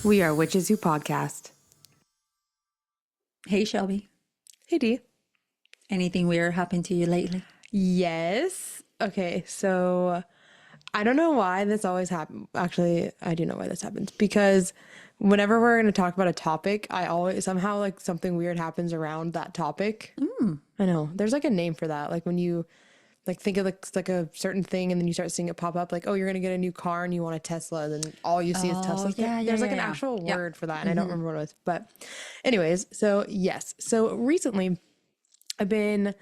We are Witches Who Podcast. Hey, Shelby. Hey, Dee. Anything weird happened to you lately? Yes. Okay, so I don't know why this always happens. Actually, I do know why this happens. Because whenever we're going to talk about a topic, I always somehow like something weird happens around that topic. I know. There's like a name for that. Like when you like think of like a certain thing and then you start seeing it pop up like, oh, you're going to get a new car and you want a Tesla, then all you see is Tesla. There's like an actual word for that and I don't remember what it was. But anyways, so yes. So recently I've been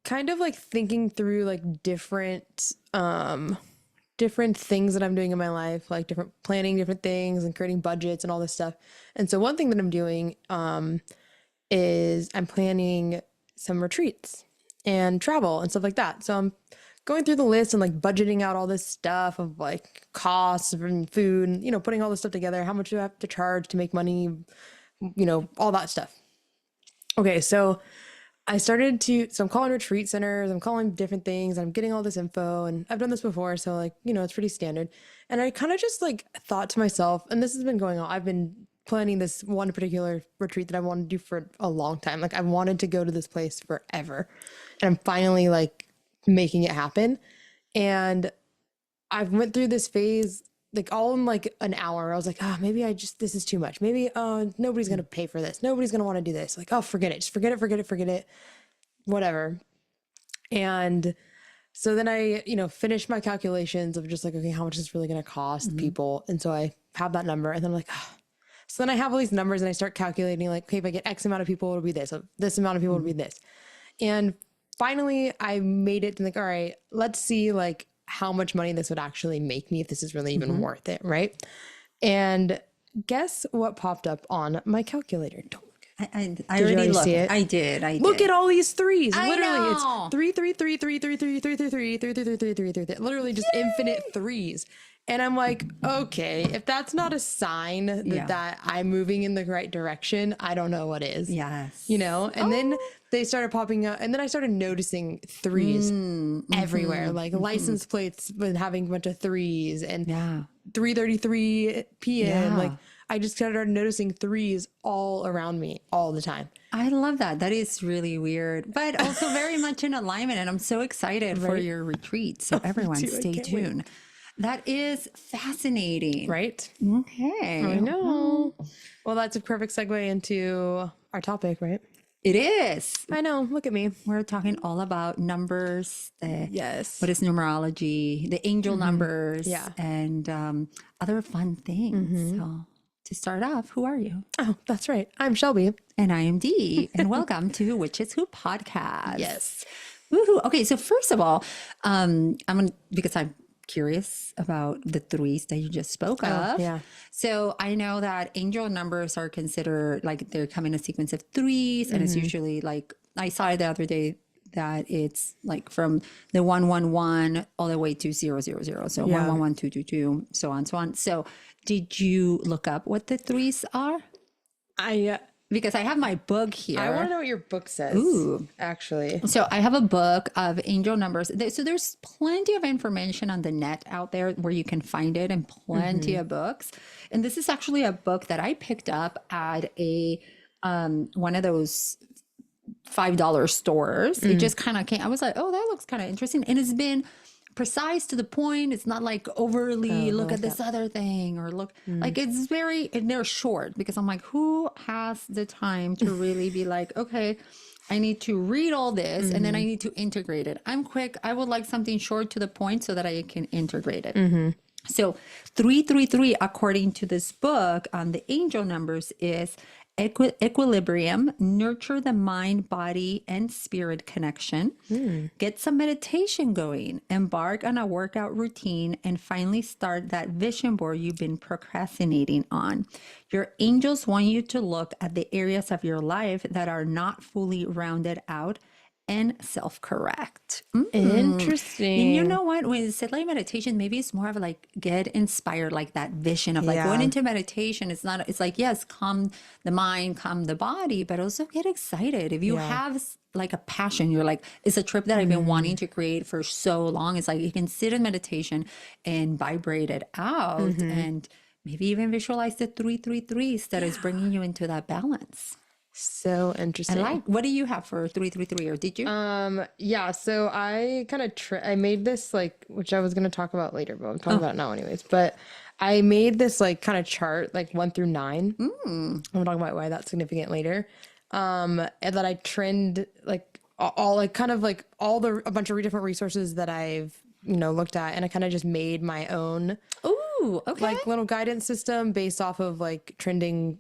kind of like thinking through like different things that I'm doing in my life, like different planning different things and creating budgets and all this stuff. And so one thing that I'm doing is I'm planning some retreats and travel and stuff like that. So I'm going through the list and like budgeting out all this stuff of like costs and food and, you know, putting all this stuff together. How much do I have to charge to make money? You know, all that stuff. Okay. So I'm calling retreat centers, I'm calling different things, I'm getting all this info, and I've done this before. So like, you know, it's pretty standard. And I kind of just like thought to myself, and this has been going on, I've been planning this one particular retreat that I wanted to do for a long time. Like I wanted to go to this place forever. And I'm finally like making it happen. And I've went through this phase like all in like an hour. I was like, maybe this is too much. Maybe, nobody's going to pay for this. Nobody's going to want to do this. Like, forget it. Just forget it. Whatever. And so then I, you know, finished my calculations of just like, okay, how much is this really going to cost people? And so I have that number and then I'm like, So then I have all these numbers and I start calculating like, okay, if I get X amount of people, it'll be this. So this amount of people will be this. And finally I made it to like, all right, let's see like how much money this would actually make me if this is really even worth it, right? And guess what popped up on my calculator? Don't look at it. I already looked. See it? I did. Look at all these threes. I Literally, know. it's 3, 3, 3, 3, 3, 3, 3, 3, 3, 3, 3, 3, 3, 3, 3, 3. Literally just infinite threes. And I'm like, okay, if that's not a sign that I'm moving in the right direction, I don't know what is. Yes. You know? And then they started popping up, and then I started noticing threes everywhere, like license plates with having a bunch of threes and 3:33 p.m. Like I just started noticing threes all around me all the time. I love that. That is really weird, but also very much in alignment. And I'm so excited for your retreat. So everyone stay tuned. Wait. That is fascinating. Right? Okay. I know. Well, that's a perfect segue into our topic, right? It is. I know. Look at me. We're talking all about numbers. Yes. What is numerology? The angel numbers. Yeah. And other fun things. So to start off, who are you? Oh, that's right. I'm Shelby. And I am Dee. And welcome to Witches Who Podcast. Yes. Woohoo. Okay. So first of all, because I'm curious about the threes that you just spoke of. Yeah. So I know that angel numbers are considered like they come in a sequence of threes, and it's usually like I saw it the other day that it's like from the 111 all the way to 000. So 111, 222, so on, so on. So did you look up what the threes are? Because I have my book here. I want to know what your book says. Ooh. Actually. So I have a book of angel numbers. So there's plenty of information on the net out there where you can find it, and plenty of books. And this is actually a book that I picked up at a one of those $5 stores. It just kind of came. I was like, oh, that looks kind of interesting. And it's been precise to the point. It's not like overly look at this other thing or look like it's very, and they're short because I'm like, who has the time to really be like, okay, I need to read all this and then I need to integrate it. I'm quick. I would like something short to the point so that I can integrate it. So 333, according to this book on the angel numbers, is equilibrium, nurture the mind, body, and spirit connection, get some meditation going, embark on a workout routine, and finally start that vision board you've been procrastinating on. Your angels want you to look at the areas of your life that are not fully rounded out and self-correct. Interesting. And you know what? When it's like meditation, maybe it's more of like get inspired, like that vision of like going into meditation. It's like, yes, calm the mind, calm the body, but also get excited. If you have like a passion, you're like, it's a trip that I've been wanting to create for so long. It's like you can sit in meditation and vibrate it out and Maybe even visualize the 333s that is bringing you into that balance. So I interesting. like, what do you have for 333, or did you? Yeah, so I kind of I made this like, which I was going to talk about later, but I'm talking about it now anyways. But I made this like kind of chart, like 1 through 9. I'm talking about why that's significant later. And that I trend like all like kind of like a bunch of different resources that I've looked at, and I kind of just made my own Ooh, okay. like little guidance system based off of like trending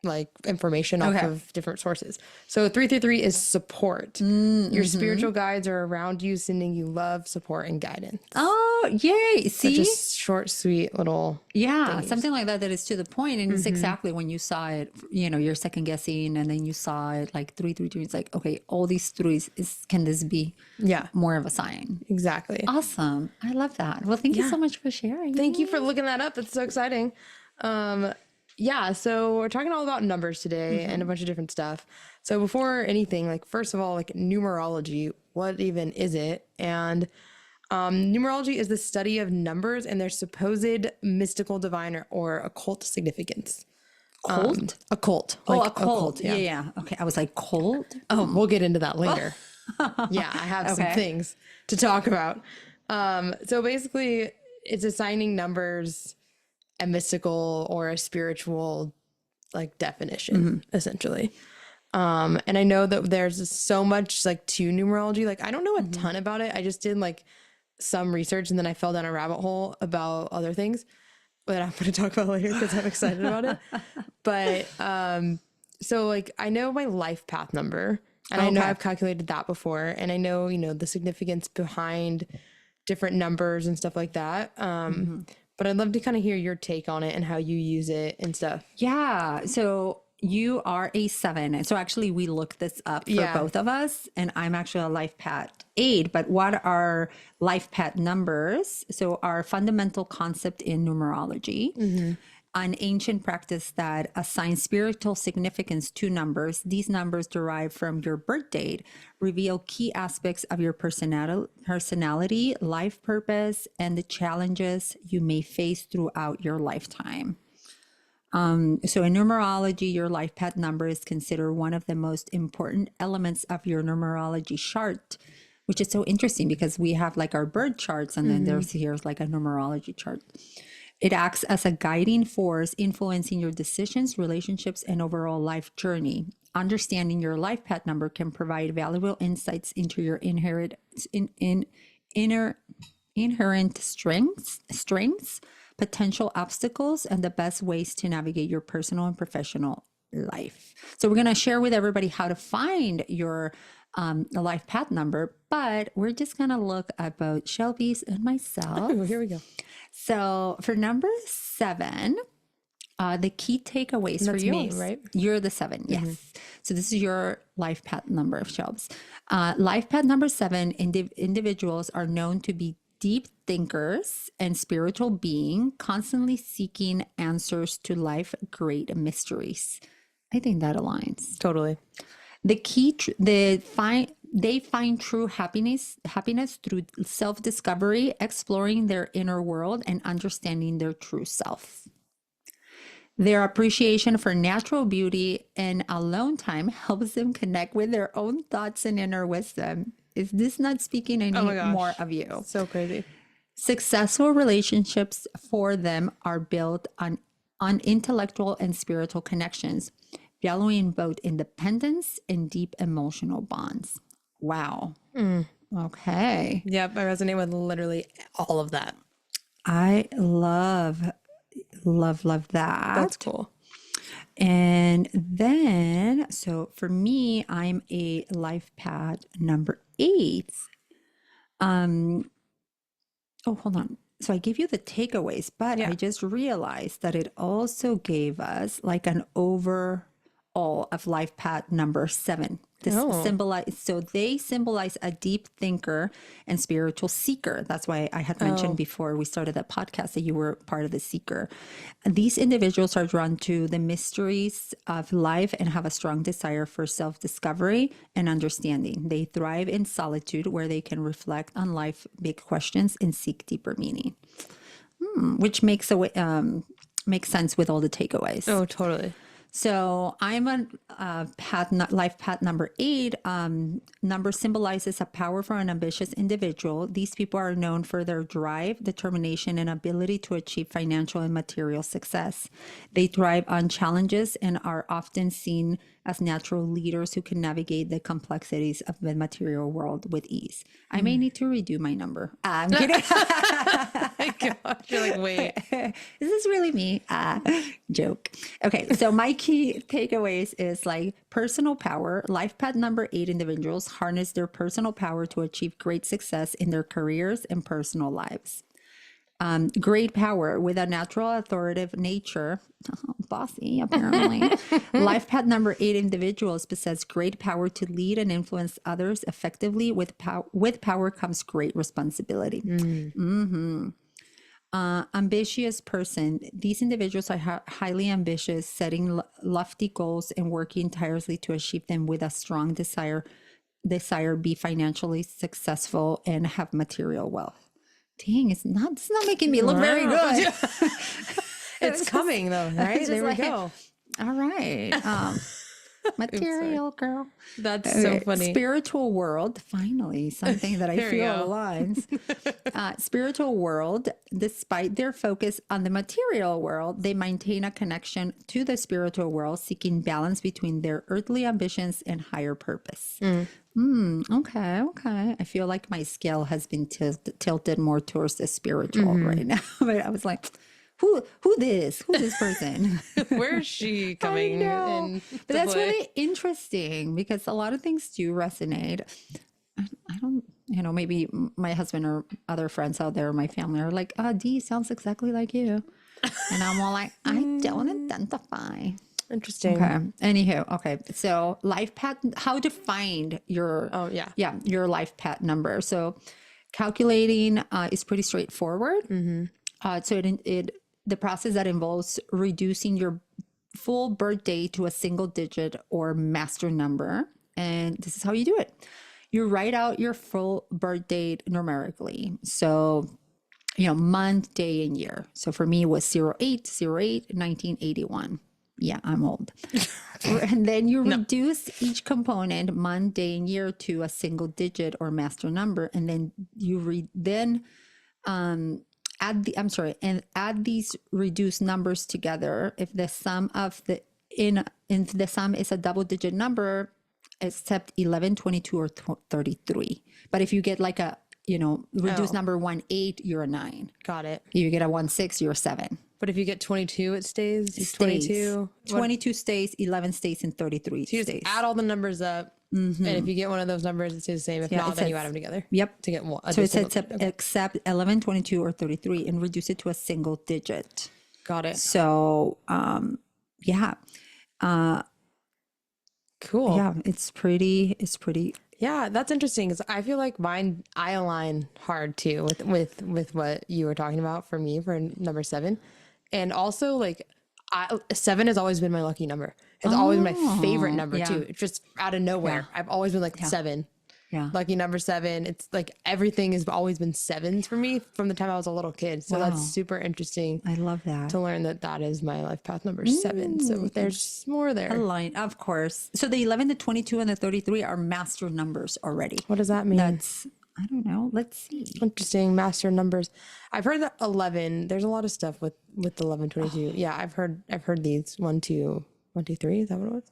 like information off Okay. of different sources. So 333 is support. Your spiritual guides are around you, sending you love, support, and guidance. Oh, yay. Such See? a short, sweet little Yeah, thingies. something like that is to the point, and it's exactly when you saw it, you're second guessing, and then you saw it like 333. It's like, okay, all these threes can this be Yeah, more of a sign? exactly. Awesome. I love that. Well, thank you so much for sharing. Thank you for looking that up. That's so exciting. Yeah, so we're talking all about numbers today and a bunch of different stuff. So before anything, like first of all, like numerology, what even is it? And numerology is the study of numbers and their supposed mystical, divine, or occult significance. Cold? Occult. Oh, Like a cold. Yeah. Okay. I was like, cold? Oh, we'll get into that later. Yeah, I have some Okay. things to talk about. So basically, it's assigning numbers a mystical or a spiritual like definition, essentially. And I know that there's so much like to numerology. Like I don't know a ton about it. I just did like some research and then I fell down a rabbit hole about other things that I'm going to talk about later because I'm excited about it. But so like I know my life path number, and I know Okay. I've calculated that before, and I know the significance behind different numbers and stuff like that. But I'd love to kind of hear your take on it and how you use it and stuff. Yeah. So you are a 7. And so actually we looked this up for Yeah. both of us, and I'm actually a life path 8. But what are life path numbers? So our fundamental concept in numerology, an ancient practice that assigns spiritual significance to numbers. These numbers derive from your birth date, reveal key aspects of your personality, life purpose, and the challenges you may face throughout your lifetime. So in numerology, your life path number is considered one of the most important elements of your numerology chart, which is so interesting because we have like our birth charts, and then here's like a numerology chart. It acts as a guiding force, influencing your decisions, relationships, and overall life journey. Understanding your life path number can provide valuable insights into your inherent strengths, potential obstacles, and the best ways to navigate your personal and professional life. So we're going to share with everybody how to find your life path number, but we're just going to look at both Shelby's and myself. Oh, here we go. So for number 7, the key takeaways for That's you, me, right? You're the 7, yes. So this is your life path number of Shelby's. Life path number 7, individuals are known to be deep thinkers and spiritual being, constantly seeking answers to life great mysteries. I think that aligns. Totally. They find true happiness through self-discovery, exploring their inner world, and understanding their true self. Their appreciation for natural beauty and alone time helps them connect with their own thoughts and inner wisdom. Is this not speaking any more of you? So crazy. Successful relationships for them are built on intellectual and spiritual connections, valuing both independence and deep emotional bonds. Wow. Okay. Yep, I resonate with literally all of that. I love that. That's cool. And then, so for me, I'm a life path number 8. Oh, hold on. So I gave you the takeaways, but I just realized that it also gave us like an overall of life path number 7. This they symbolize a deep thinker and spiritual seeker. That's why I had mentioned before we started that podcast that you were part of the seeker. These individuals are drawn to the mysteries of life and have a strong desire for self-discovery and understanding. They thrive in solitude, where they can reflect on life big questions and seek deeper meaning. Which makes makes sense with all the takeaways. Oh, totally. So I'm on life path number 8. Number symbolizes a powerful and ambitious individual. These people are known for their drive, determination, and ability to achieve financial and material success. They thrive on challenges and are often seen as natural leaders who can navigate the complexities of the material world with ease. I may need to redo my number. I'm kidding. My gosh, you're like, wait. Is this really me? Joke. Okay, so my key takeaways is like personal power. Life path number 8 individuals harness their personal power to achieve great success in their careers and personal lives. Great power with a natural authoritative nature. Bossy, apparently. Life path number 8 individuals possess great power to lead and influence others effectively. With power comes great responsibility. Ambitious person. These individuals are highly ambitious, setting lofty goals and working tirelessly to achieve them with a strong desire be financially successful and have material wealth. Dang, it's not making me look very good. It's coming though, right? There we go. All right. Material girl. That's so funny. Spiritual world. Finally, something that I feel aligns. Spiritual world. Despite their focus on the material world, they maintain a connection to the spiritual world, seeking balance between their earthly ambitions and higher purpose. Okay. I feel like my scale has been tilted more towards the spiritual right now. But I was like, who this person? Where is she coming in? But that's really interesting because a lot of things do resonate. I don't, maybe my husband or other friends out there, my family are like, Dee sounds exactly like you. And I'm all like, I don't identify. Interesting. Okay. Anywho, okay. So life path, how to find your your life path number. So calculating is pretty straightforward. So the process that involves reducing your full birthday to a single digit or master number. And this is how you do it. You write out your full birth date numerically. So, month, day, and year. So for me, it was 08/08/1981. Yeah, I'm old. And then you reduce each component, month, day, and year, to a single digit or master number. And then you add these reduced numbers together. If the sum of if the sum is a double digit number, except 11, 22, or 33. But if you get like a reduced number 18, you're a 9. Got it. If you get a 16, you're a 7. But if you get 22, it stays. It stays. 22. 22 stays, 11 stays, and 33 So you stays. just add all the numbers up, and if you get one of those numbers, it stays the same. If not, then you add them together. Yep. To get one. So it says except 11, 22, or 33, and reduce it to a single digit. Got it. So, Cool. Yeah, it's pretty. Yeah, that's interesting because I feel like I align hard too with what you were talking about for me for number 7, and also like 7 has always been my lucky number. It's always been my favorite number too. It's just out of nowhere. I've always been like 7. Yeah. Lucky number 7. It's like everything has always been 7s for me from the time I was a little kid. So that's super interesting. I love that. To learn that is my life path number 7. So there's more there. Align, of course. So the 11, the 22, and the 33 are master numbers already. What does that mean? I don't know. Let's see. Interesting. Master numbers. I've heard that 11. There's a lot of stuff with 11, 22. Yeah, I've heard these 1, 2, 3. Is that what it was?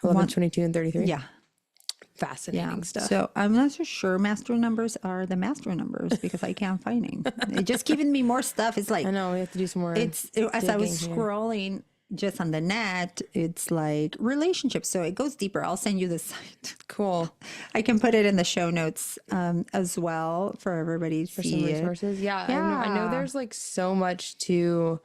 11, 22, and 33. Yeah. Fascinating stuff. So I'm not so sure master numbers are the master numbers because I can't find them. It's just giving me more stuff. It's like, I know we have to do some more. As I was scrolling just on the net, it's like relationships. So it goes deeper. I'll send you the site. Cool. I can put it in the show notes as well for everybody to see some resources. Yeah. I know there's like so much to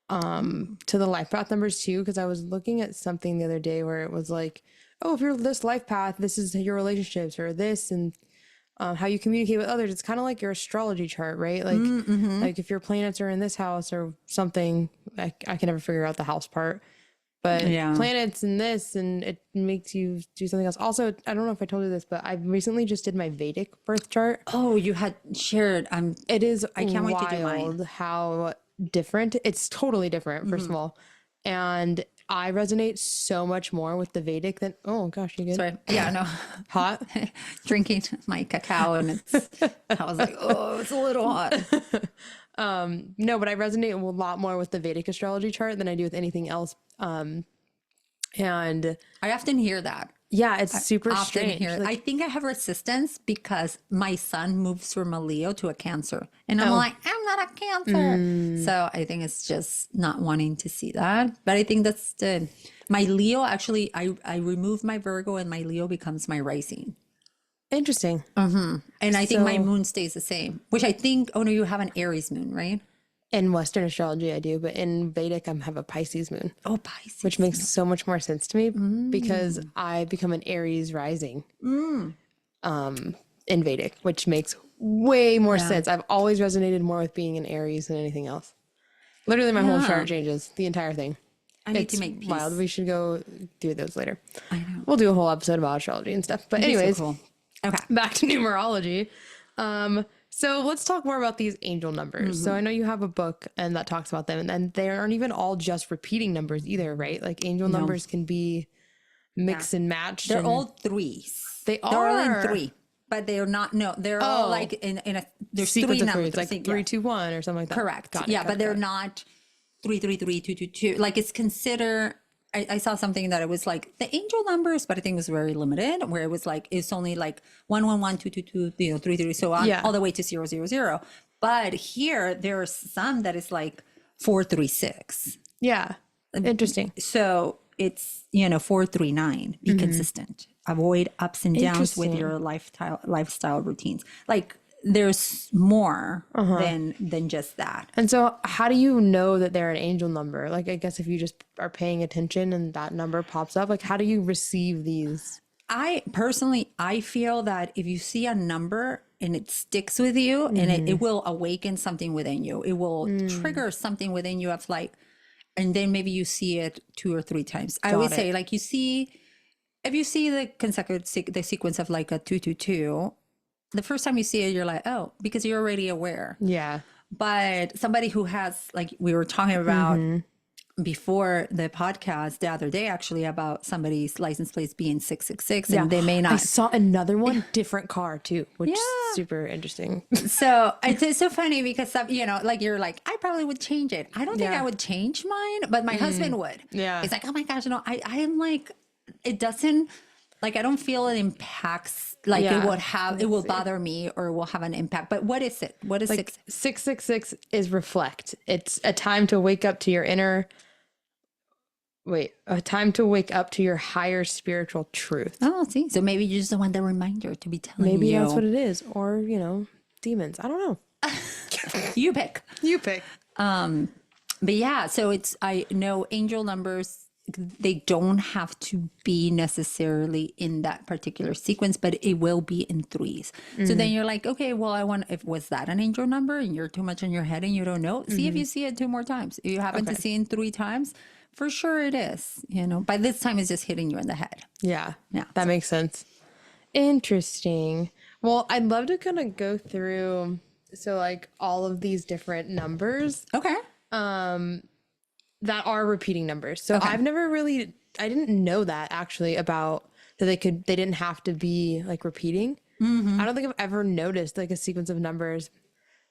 the life path numbers too, because I was looking at something the other day where it was like, oh, if you're this life path, this is your relationships, or this, and how you communicate with others. It's kind of like your astrology chart, right? Like, like if your planets are in this house or something, I can never figure out the house part, but planets in this, and it makes you do something else. Also, I don't know if I told you this, but I recently just did my Vedic birth chart. Oh, you had shared. It is I can't wait to do mine. how different. It's totally different, first of all. And I resonate so much more with the Vedic than, oh gosh, you good? Sorry. Yeah, no. Hot? Drinking my cacao and I was like, oh, it's a little hot. No, but I resonate a lot more with the Vedic astrology chart than I do with anything else. And I often hear that. yeah, it's super Often strange. hear. Like, I think I have resistance because my son moves from a Leo to a Cancer. And I'm like, I'm not a Cancer. So I think it's just not wanting to see that. But I think that's the, my Leo actually, I remove my Virgo and my Leo becomes my rising. interesting. And I think my So- moon stays the same, which I think, oh no, you have an Aries moon, right? In Western astrology, I do, but in Vedic, I have a Pisces moon, Oh, Pisces. which makes so much more sense to me because I become an Aries rising in Vedic, which makes way more sense. I've always resonated more with being an Aries than anything else. Literally, my whole chart changes, the entire thing. I need It's to make peace. wild. We should go through those later. I know. We'll do a whole episode about astrology and stuff. But anyways, So cool. Okay. back to numerology. So let's talk more about these angel numbers. So I know you have a book and that talks about them, and they aren't even all just repeating numbers either, right? Like angel numbers can be mixed and matched. They're and all threes. They They're all in are. three, but they're not. No, they're all like in a. There's sequence three of numbers. threes, like 3, 2, 1 or something like that. Correct. Got it, Yeah, got but it, they're got it. not 3, 3, 3, 2, 2, 2. Like it's considered. I saw something that it was like the angel numbers, but I think it was very limited. Where it was like it's only like 1, 1, 1, 2, 2, 2, 3, 3, so on, Yeah. all the way to 0, 0, 0. But here there's some that is like 4, 3, 6. Yeah. Interesting. So it's 4, 3, 9. Be consistent. Avoid ups and downs with Interesting. your lifestyle routines. Like there's more than just that. And so how do you know that they're an angel number? Like, I guess if you just are paying attention and that number pops up, like how do you receive these? I personally, I feel that if you see a number and it sticks with you and it will awaken something within you, it will trigger something within you of like, and then maybe you see it 2 or 3 times. I always say like if you see the sequence of like a 2, 2, 2, the first time you see it, you're like, oh, because you're already aware. Yeah. But somebody who has, like we were talking about before the podcast the other day, actually, about somebody's license plates being 666, and they may I not. saw another one, different car too, which is Yeah. super interesting. So it's so funny because like you're like, I probably would change it. I don't think I would change mine, but my husband would. Yeah. He's like, oh my gosh, no, I am like, it doesn't, like, I don't feel it impacts, like it will bother me or will have an impact. But what is it? What is Like 6? 666 is reflect. It's a time to wake up to your a time to wake up to your higher spiritual truth. Oh, see, so maybe you just want the reminder to be telling Maybe you. that's what it is. Or, demons. I don't know. You pick. You pick. But yeah, so I know angel numbers, they don't have to be necessarily in that particular sequence, but it will be in 3s. So then you're like, okay, well, was that an angel number and you're too much in your head and you don't know? See if you see it 2 more times. If you happen to see it 3 times, for sure it is. By this time it's just hitting you in the head. Yeah. Yeah. That makes sense. Interesting. Well, I'd love to kind of go through, so like all of these different numbers Okay. that are repeating numbers. So I didn't know that actually about that they didn't have to be like repeating. I don't think I've ever noticed like a sequence of numbers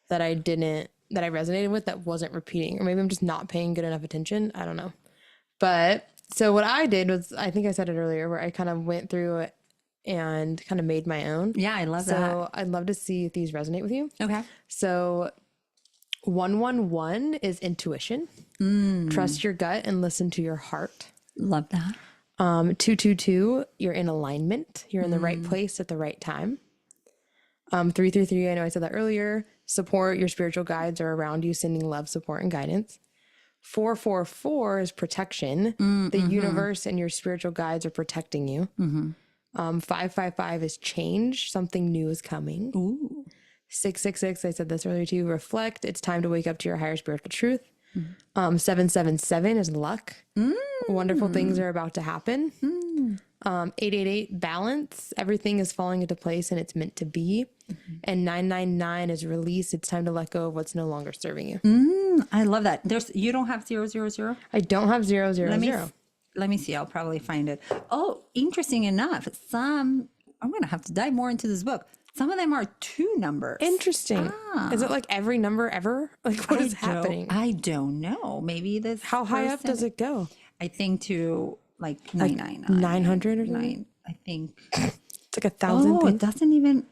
that I resonated with that wasn't repeating, or maybe I'm just not paying good enough attention. I don't know. But so what I did was, I think I said it earlier, where I kind of went through it and kind of made my own. Yeah, I love that. So I'd love to see if these resonate with you. Okay. So 111 is intuition. Trust your gut and listen to your heart. Love that. 222, you're in alignment. You're in the right place at the right time. 333, I know I said that earlier. Support, your spiritual guides are around you, sending love, support, and guidance. 444 is protection. The universe and your spiritual guides are protecting you. 555 is change. Something new is coming. Ooh. 666, I said this earlier too. Reflect. It's time to wake up to your higher spiritual truth. 777 is luck. Wonderful things are about to happen. 888, balance. Everything is falling into place and it's meant to be. And 999 is release. It's time to let go of what's no longer serving you. I love that. You don't have 000? I don't have 000. Let me see. I'll probably find it. Oh, interesting enough. I'm going to have to dive more into this book. Some of them are 2 numbers. Interesting. Is it like every number ever? Like what is happening? I don't know. Maybe this. How high up does it go? I think to like 999. 900 or something? I think. It's like 1,000 Oh, things. it doesn't even.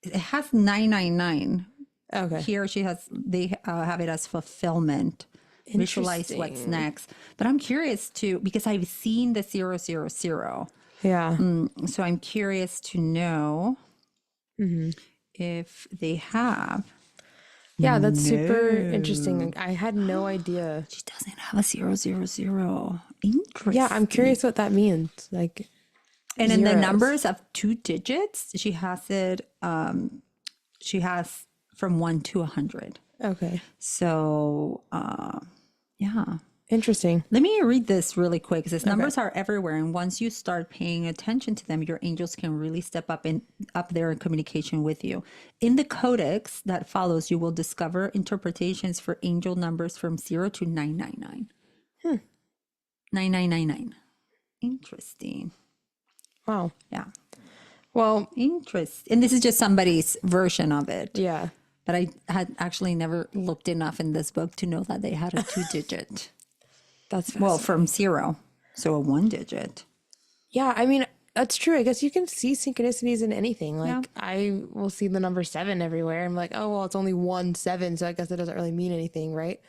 It has 999. Okay. Here they have it as fulfillment. Visualize what's next. But I'm curious too, because I've seen the 000. Yeah. So I'm curious to know if they have. Yeah, that's super interesting. I had no idea. She doesn't have a 000. Interesting. Yeah, I'm curious what that means. Like, and in the zeros. numbers of 2 digits, she has it. She has from 1 to 100. Okay. So, yeah. Interesting. Let me read this really quick. It says numbers are everywhere, and once you start paying attention to them, your angels can really step up there in communication with you. In the codex that follows, you will discover interpretations for angel numbers from 0 to 999. 9999. Interesting. Wow. Yeah. Well, Interesting. And this is just somebody's version of it. yeah. But I had actually never looked enough in this book to know that they had a 2-digit. That's Well, from 0. So a 1-digit. yeah, I mean, that's true. I guess you can see synchronicities in anything. Like I will see the number 7 everywhere. I'm like, oh, well, it's only 1 7. So I guess it doesn't really mean anything. Right.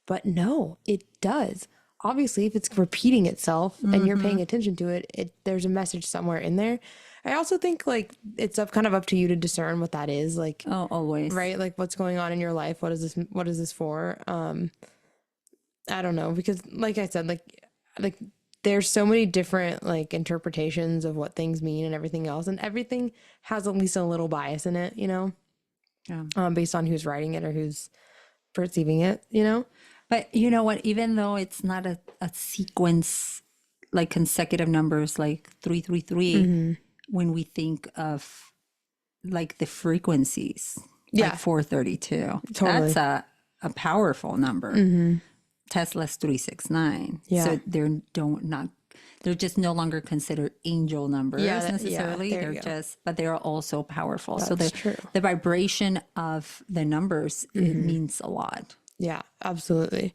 But no, it does. Obviously, if it's repeating itself and you're paying attention to it, there's a message somewhere in there. I also think like it's kind of up to you to discern what that is. Like, Oh, always. right. Like what's going on in your life. What is this for? I don't know, because like I said, like there's so many different like interpretations of what things mean and everything else, and everything has at least a little bias in it, Yeah. based on who's writing it or who's perceiving it. But you know what? Even though it's not a sequence, like consecutive numbers, like 333, when we think of like the frequencies, Yeah. like 432, Totally. that's a powerful number. Tesla's 369. Yeah. So they're just no longer considered angel numbers necessarily. there They're you go. just, but they are also powerful. So That's true. the vibration of the numbers, it means a lot. Yeah, absolutely.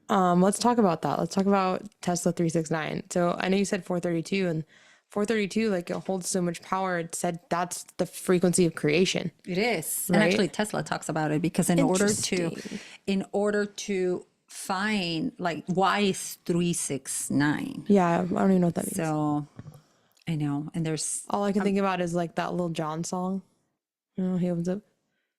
Let's talk about that. Let's talk about Tesla 369. So I know you said 432, and 432, like it holds so much power. It said that's the frequency of creation. It is. And Right? actually Tesla talks about it because in order to find like why is 369? Yeah, I don't even know what that means. So I know. And there's All I can think about is like that Lil Jon song. He opens up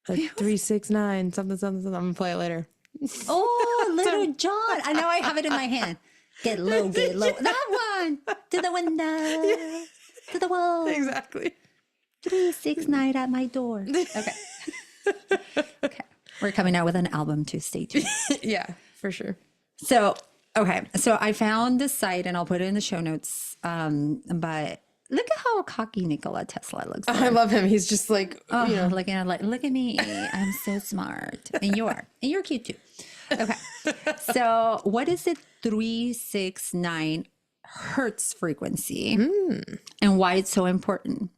like 369 something something something. I'm gonna play it later. Little John. I know I have it in my hand. Get low, get low. That one. To the window. To the wall. Exactly. 369 at my door. Okay. Okay. We're coming out with an album too. Stay tuned. Yeah, for sure. So, okay. So I found this site and I'll put it in the show notes. But look at how cocky Nikola Tesla looks. I love him. He's just like, Like, look at me. I'm so smart. And you are. And you're cute too. Okay. So what is the 369 hertz frequency and why it's so important?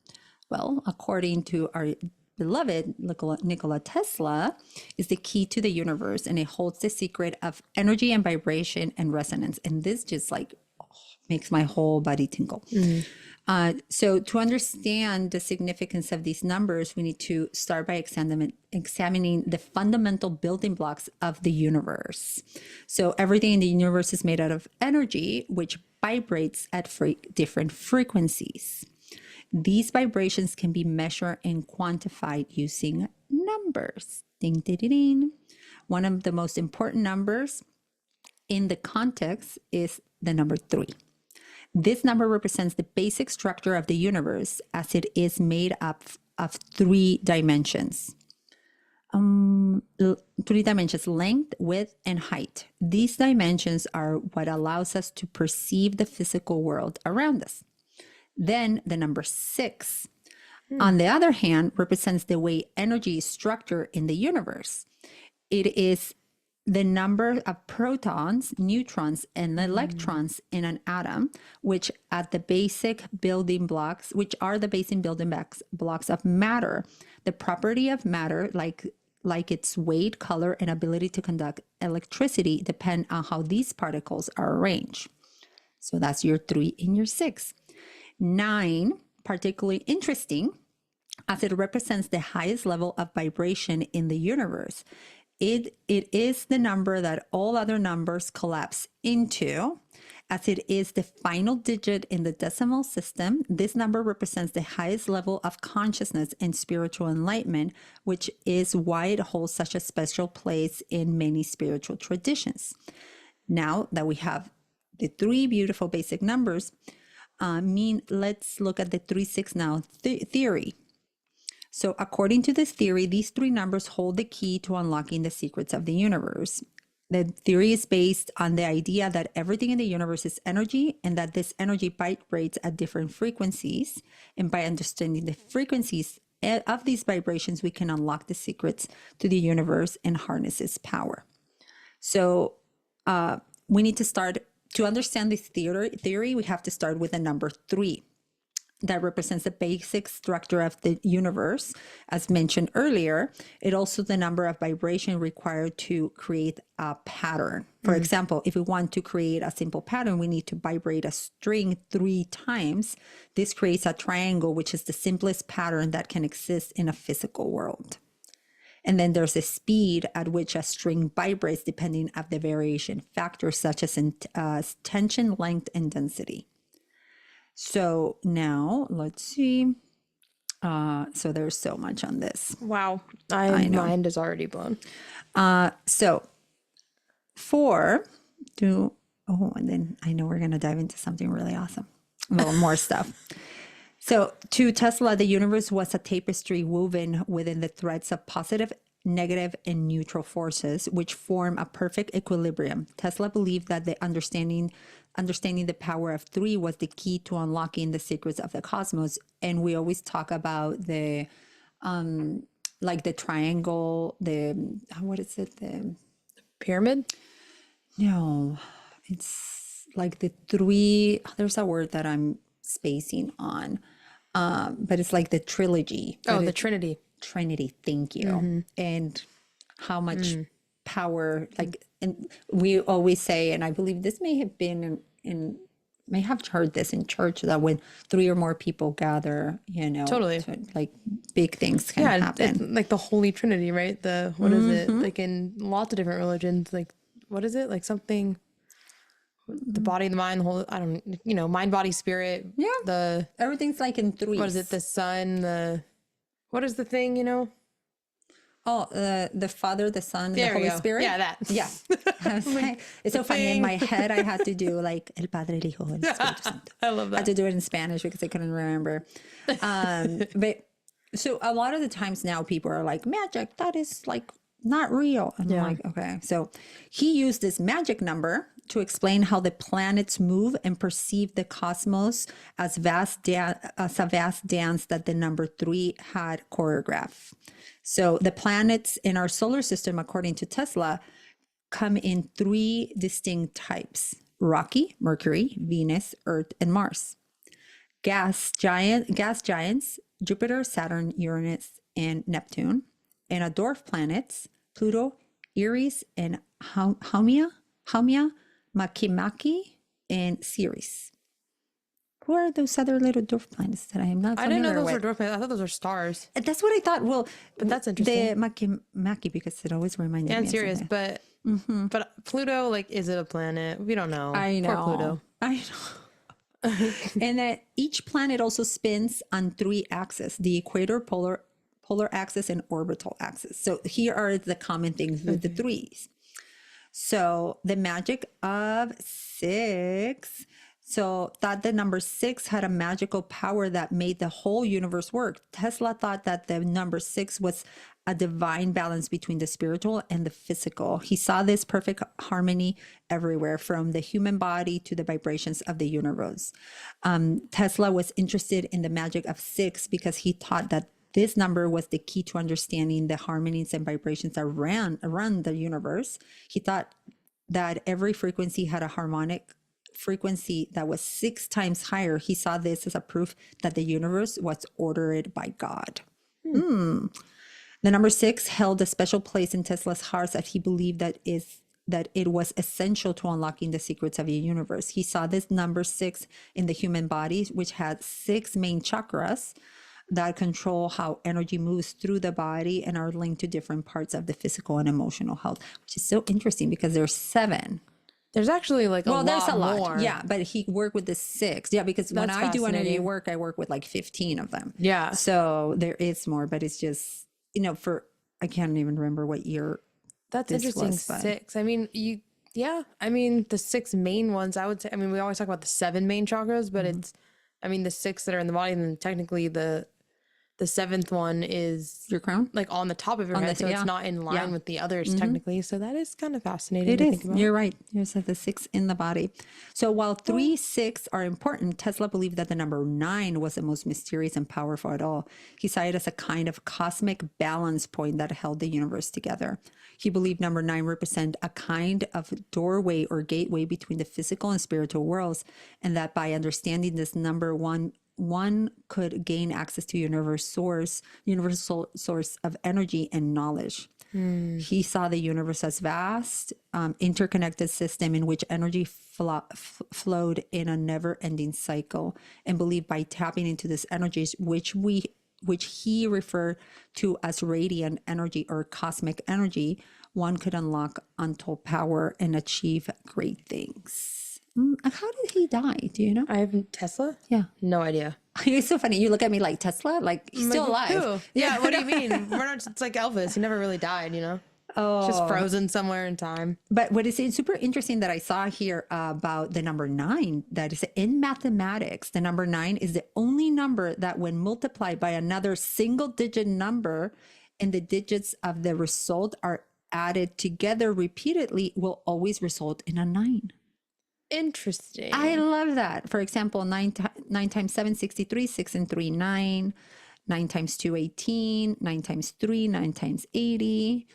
Well, according to our beloved Nikola Tesla, is the key to the universe, and it holds the secret of energy and vibration and resonance. And this just like makes my whole body tingle. So to understand the significance of these numbers, we need to start by examining the fundamental building blocks of the universe. So everything in the universe is made out of energy, which vibrates at different frequencies. These vibrations can be measured and quantified using numbers. Ding, ding, ding, ding. One of the most important numbers in the context is the number 3. This number represents the basic structure of the universe, as it is made up of 3 dimensions. 3 dimensions: length, width, and height. These dimensions are what allows us to perceive the physical world around us. Then the number 6, on the other hand, represents the way energy is structured in the universe. It is the number of protons, neutrons, and electrons in an atom, which are the basic building blocks of matter. The property of matter, like its weight, color, and ability to conduct electricity, depend on how these particles are arranged. So that's your 3 and your 6. 9, particularly interesting, as it represents the highest level of vibration in the universe. It is the number that all other numbers collapse into, as it is the final digit in the decimal system. This number represents the highest level of consciousness and spiritual enlightenment, which is why it holds such a special place in many spiritual traditions. Now that we have the 3 beautiful basic numbers, let's look at the 3-6 now theory. So according to this theory, these 3 numbers hold the key to unlocking the secrets of the universe. The theory is based on the idea that everything in the universe is energy, and that this energy vibrates at different frequencies. And by understanding the frequencies of these vibrations, we can unlock the secrets to the universe and harness its power. So we need to start to understand this theory. We have to start with the number 3. That represents the basic structure of the universe. As mentioned earlier, it also the number of vibration required to create a pattern. For example, if we want to create a simple pattern, we need to vibrate a string 3 times. This creates a triangle, which is the simplest pattern that can exist in a physical world. And then there's a speed at which a string vibrates depending on the variation factors such as tension, length, and density. So now let's see. So there's so much on this. Wow. My mind is already blown. So 4 to, and then I know we're going to dive into something really awesome. Well, more stuff. So to Tesla, the universe was a tapestry woven within the threads of positive, negative, and neutral forces, which form a perfect equilibrium. Tesla believed that the understanding the power of 3 was the key to unlocking the secrets of the cosmos. And we always talk about the like the triangle, what is it? The pyramid? No, it's like the 3, there's a word that I'm spacing on, but it's like the trilogy. The Trinity. Trinity, thank you. And how much power, and we always say, and I believe this may have been may have heard this in church, that when 3 or more people gather, Totally, like big things can happen. Like the Holy Trinity, right? What is it? Like in lots of different religions, like what is it? Like something, the body, the mind, the whole, mind, body, spirit. Yeah. Everything's like in 3. What is it? The sun, what is the thing, the Father, the Son, and the Holy Spirit. Yeah, that. Yeah. It's so funny. In my head, I had to do like El Padre, El Hijo, El Espíritu Santo. I love that. I had to do it in Spanish because I couldn't remember. But so a lot of the times now people are like, magic, that is like not real. And I'm like, okay. So he used this magic number to explain how the planets move and perceive the cosmos as a vast dance that the number 3 had choreographed. So the planets in our solar system, according to Tesla, come in 3 distinct types: rocky, Mercury, Venus, Earth, and Mars; gas giants, Jupiter, Saturn, Uranus, and Neptune; and dwarf planets, Pluto, Eris, and Haumea, Makemake, and Ceres. Who are those other little dwarf planets that I am not familiar with? I didn't know those were dwarf planets. I thought those were stars. That's what I thought. Well, but that's interesting. The Makemake, because it always reminded me. And Ceres, but Pluto, like, is it a planet? We don't know. I know. Poor Pluto. I know. And that each planet also spins on 3 axes: the equator, polar axis, and orbital axis. So here are the common things with the 3s. So the magic of 6. So thought the number 6 had a magical power that made the whole universe work. Tesla thought that the number 6 was a divine balance between the spiritual and the physical. He saw this perfect harmony everywhere, from the human body to the vibrations of the universe. Tesla was interested in the magic of 6 because he thought that this number was the key to understanding the harmonies and vibrations that ran around the universe. He thought that every frequency had a harmonic frequency that was 6 times higher. He saw this as a proof that the universe was ordered by God. The number 6 held a special place in Tesla's heart, that he believed that it was essential to unlocking the secrets of the universe. He saw this number 6 in the human body, which had 6 main chakras that control how energy moves through the body and are linked to different parts of the physical and emotional health, which is so interesting because there's 7. There's actually like There's a lot more. Yeah, but he worked with the 6. Yeah, because when That's I do energy fascinating. work, I work with like 15 of them. Yeah. So there is more, but it's just, I can't even remember what year. That's This interesting. was fun. 6. I mean, the 6 main ones, I would say. I mean, we always talk about the 7 main chakras, but it's, the 6 that are in the body, and then technically the 7th one is Your crown? like on the top of your head, so yeah. it's not in line Yeah. with the others technically. So that is kind of fascinating It to is. think about. You're right. There's the 6 in the body. So while 3, 6 are important, Tesla believed that the number 9 was the most mysterious and powerful at all. He saw it as a kind of cosmic balance point that held the universe together. He believed number 9 represented a kind of doorway or gateway between the physical and spiritual worlds, and that by understanding this number, one could gain access to universal source of energy and knowledge. He saw the universe as vast, interconnected system in which energy flowed in a never-ending cycle, and believed by tapping into this energies, which he referred to as radiant energy or cosmic energy, one could unlock untold power and achieve great things. How did he die? Do you know? I have Tesla? Yeah. No idea. It's so funny. You look at me like Tesla, like he's still Like, alive. who? Yeah, what do you mean? It's like Elvis. He never really died, Oh, Just frozen somewhere in time. but what is super interesting that I saw here about the number 9, that is in mathematics, the number 9 is the only number that when multiplied by another single digit number and the digits of the result are added together repeatedly, will always result in a 9. Interesting. I love that. For example, 9 times 7, 63, 6 and 3, 9. 9 times 2, 18. 9 times 3, 9 times 80.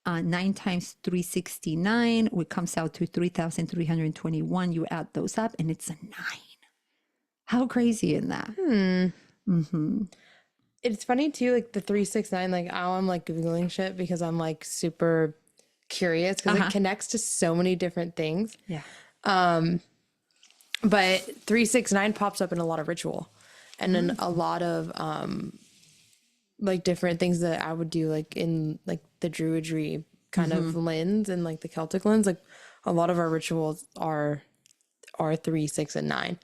9 times 3, 69, which comes out to 3,321. You add those up and it's a 9. How crazy is that? It's funny too, like the 369, like how I'm like Googling shit because I'm like super curious because it connects to so many different things. Yeah. But 369 pops up in a lot of ritual and then a lot of like different things that I would do like in like the druidry kind of lens and like the Celtic lens. Like a lot of our rituals are 3, 6, and 9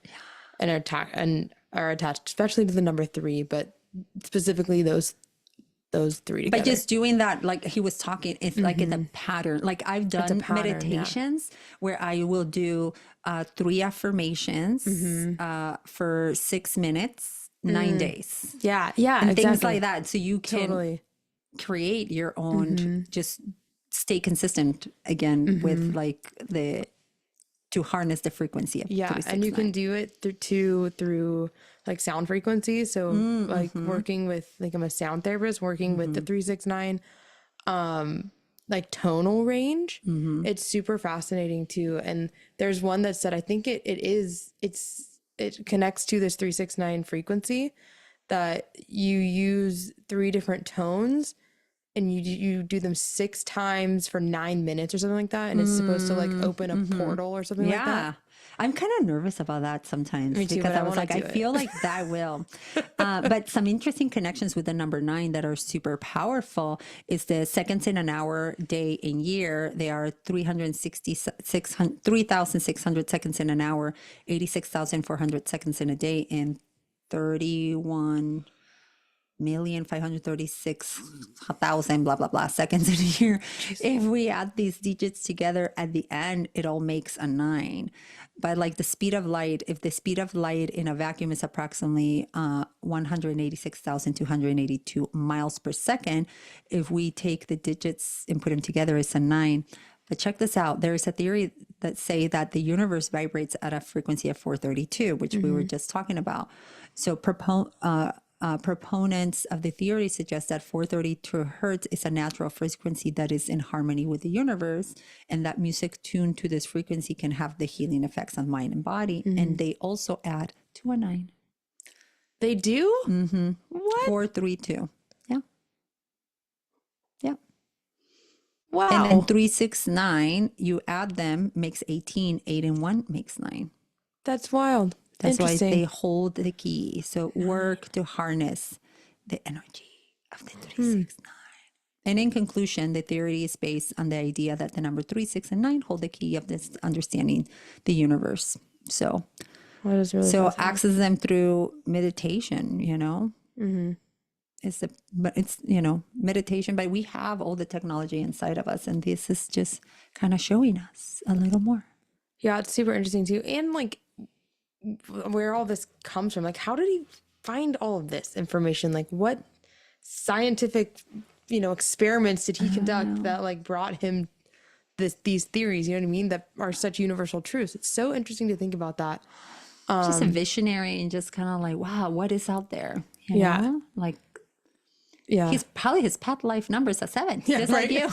and are attached especially to the number 3, but specifically those 3 together. But just doing that, like he was talking, it's like in a pattern. Like I've done pattern, meditations where I will do 3 affirmations for 6 minutes, 9 days. yeah, And exactly. things like that. So you can Totally. create your own, just stay consistent again with like to harness the frequency of 3, 6, and you 9. can do it through like sound frequencies. So like working with like I'm a sound therapist, working with the 369 like tonal range. It's super fascinating too. And there's one that said I think it connects to this 369 frequency that you use 3 different tones and you do them 6 times for 9 minutes or something like that. And it's supposed to like open a portal or something like that. I'm kind of nervous about that sometimes Me too, because but I was wanna like, I do it. feel like that will. But some interesting connections with the number 9 that are super powerful is the seconds in an hour, day, and year. They are 3,600 seconds in an hour, 86,400 seconds in a day, and 31 1,536,000 blah blah blah seconds in a year. If we add these digits together at the end, it all makes a 9. But like the speed of light, if the speed of light in a vacuum is approximately 186,282 miles per second, if we take the digits and put them together, it's a 9. But check this out. There is a theory that say that the universe vibrates at a frequency of 432, which we were just talking about. So proponents of the theory suggest that 432 hertz is a natural frequency that is in harmony with the universe, and that music tuned to this frequency can have the healing effects on mind and body. And they also add to a 9. They do? What? 432. Yeah. Yeah. Wow. And then 369, you add them, makes 18. 8 and 1 makes 9. That's wild. That's why they hold the key. So work to harness the energy of the 369. And in conclusion, the theory is based on the idea that the number 3, 6, and 9 hold the key of this understanding the universe. So, really access them through meditation, you know. It's meditation, but we have all the technology inside of us, and this is just kind of showing us a little more. Yeah, it's super interesting too. And like where all this comes from, like how did he find all of this information? Like what scientific, experiments did he conduct that like brought him these theories, you know what I mean, that are such universal truths? It's so interesting to think about that. Just a visionary and just kind of like, wow, what is out there? You know? Like, yeah, his path life number is a 7. Yeah, just right. like you.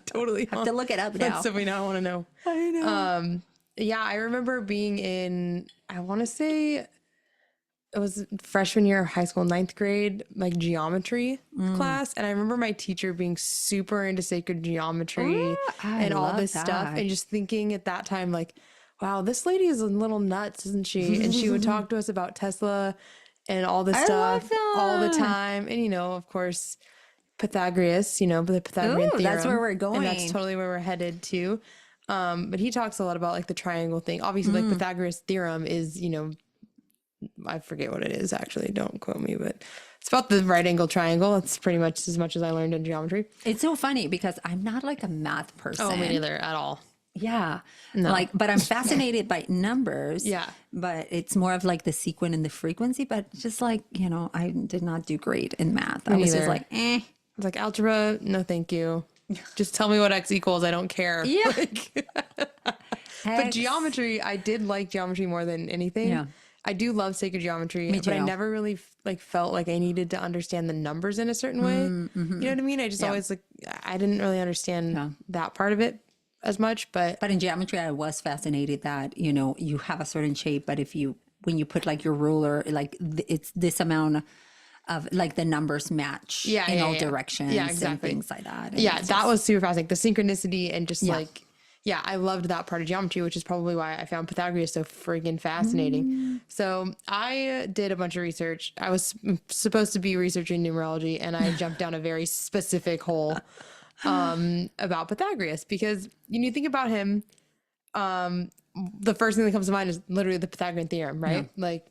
Totally. Have to look it up now. That's something I want to know. I know. Yeah, I remember being in, I want to say it was freshman year of high school, 9th grade, like geometry class. And I remember my teacher being super into sacred geometry and all this stuff. And just thinking at that time, like, wow, this lady is a little nuts, isn't she? And she would talk to us about Tesla and all this stuff all the time. And, of course, Pythagoras, the Pythagorean theorem. That's where we're going. And that's totally where we're headed to. But he talks a lot about like the triangle thing. Obviously, like Pythagoras theorem is, I forget what it is actually. Don't quote me, but it's about the right angle triangle. That's pretty much as I learned in geometry. It's so funny because I'm not like a math person. Oh, me neither at all. Yeah. No. But I'm fascinated by numbers. Yeah. But it's more of like the sequence and the frequency. But just like, I did not do great in math. I was just like, eh. It's like algebra, no thank you. Just tell me what x equals. I don't care. Yeah. But geometry, I did like geometry more than anything. Yeah. I do love sacred geometry, but I never really felt like I needed to understand the numbers in a certain way. You know what I mean? I just always I didn't really understand that part of it as much. But in geometry, I was fascinated that, you have a certain shape, but when you put like your ruler, like it's this amount of like the numbers match in all directions and things like that. And that was super fascinating. The synchronicity and just I loved that part of geometry, which is probably why I found Pythagoras so freaking fascinating. So I did a bunch of research. I was supposed to be researching numerology, and I jumped down a very specific hole about Pythagoras, because when you think about him, the first thing that comes to mind is literally the Pythagorean theorem, right? Yeah. Like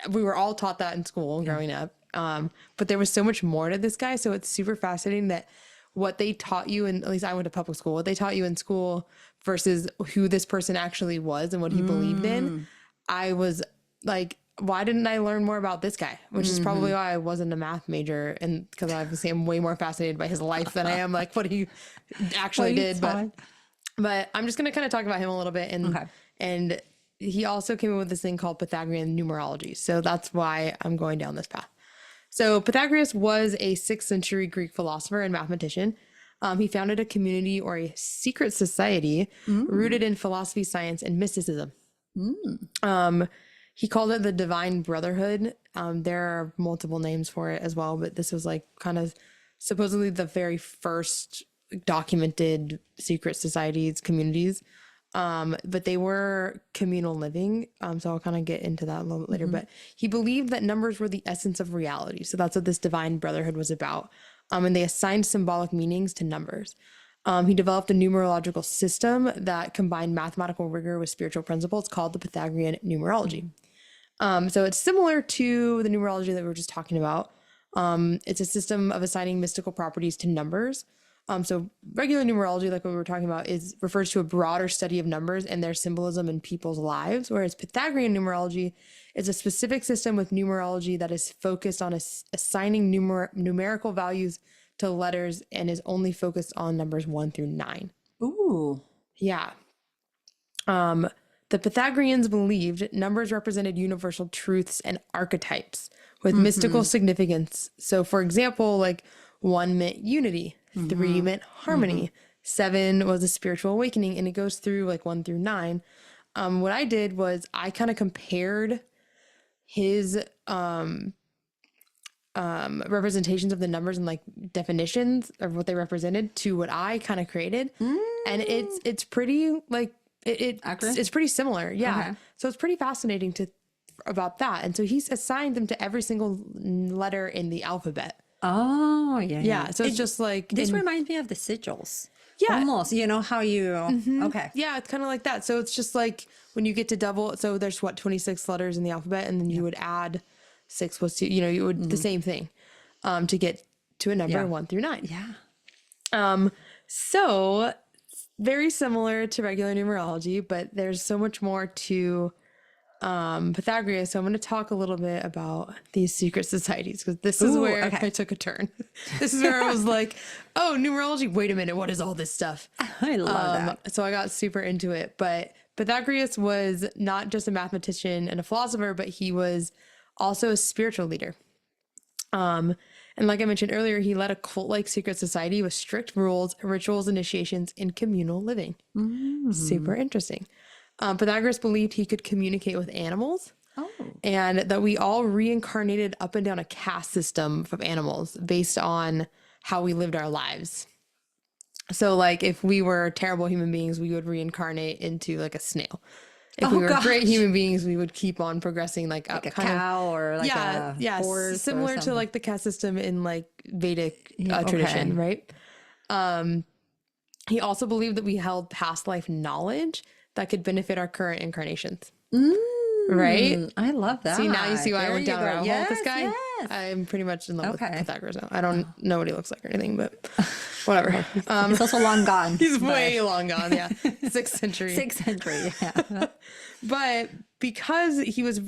we were all taught that in school growing up. But there was so much more to this guy. So it's super fascinating that what they taught you, and at least I went to public school, what they taught you in school versus who this person actually was and what he believed in. I was like, why didn't I learn more about this guy? Which is probably why I wasn't a math major, and because obviously I'm way more fascinated by his life than I am like what he actually did. But I'm just going to kind of talk about him a little bit. And he also came up with this thing called Pythagorean numerology. So that's why I'm going down this path. So Pythagoras was a 6th century Greek philosopher and mathematician. He founded a community or a secret society rooted in philosophy, science, and mysticism. He called it the Divine Brotherhood. There are multiple names for it as well, but this was like kind of supposedly the very first documented secret societies, communities. But they were communal living. So I'll kind of get into that a little bit later, but he believed that numbers were the essence of reality. So that's what this Divine Brotherhood was about. And they assigned symbolic meanings to numbers. He developed a numerological system that combined mathematical rigor with spiritual principles called the Pythagorean numerology. So it's similar to the numerology that we were just talking about. It's a system of assigning mystical properties to numbers. So regular numerology, like what we were talking about, refers to a broader study of numbers and their symbolism in people's lives, whereas Pythagorean numerology is a specific system with numerology that is focused on assigning numerical values to letters and is only focused on numbers 1 through 9. Ooh. Yeah. The Pythagoreans believed numbers represented universal truths and archetypes with mystical significance. So, for example, like 1 meant unity, 3 meant harmony, 7 was a spiritual awakening, and it goes through like 1 through 9. What I did was I kind of compared his representations of the numbers and like definitions of what they represented to what I kind of created, and it's pretty like it's pretty similar, yeah. Okay. So it's pretty fascinating about that, and so he's assigned them to every single letter in the alphabet. Oh, yeah. Yeah, so it's just like This reminds me of the sigils. Yeah. Almost. You know how you. Okay. Yeah, it's kind of like that. So it's just like when you get to double. So there's 26 letters in the alphabet, and then you would add 6 plus 2. You know, you would the same thing to get to a number 1 through 9. Yeah. So very similar to regular numerology, but there's so much more to Pythagoras. So I'm going to talk a little bit about these secret societies, because this is where I took a turn. This is where I was like, oh, numerology, wait a minute, what is all this stuff? I love that. So I got super into it. But Pythagoras was not just a mathematician and a philosopher, but he was also a spiritual leader. And like I mentioned earlier, he led a cult-like secret society with strict rules, rituals, initiations, and communal living. Super interesting. Pythagoras believed he could communicate with animals, and that we all reincarnated up and down a caste system of animals based on how we lived our lives. So like if we were terrible human beings, we would reincarnate into like a snail. If we were great human beings, we would keep on progressing like up, Like a cow or like a horse, similar to like the caste system in like Vedic tradition, right? He also believed that we held past life knowledge that could benefit our current incarnations. Right? I love that. See, now you see why I went down a rabbit hole with this guy. Yes. I'm pretty much in love with Pythagoras now. I don't know what he looks like or anything, but whatever. He's also long gone. He's way long gone, yeah. 6th century. 6th century, yeah. But because he was,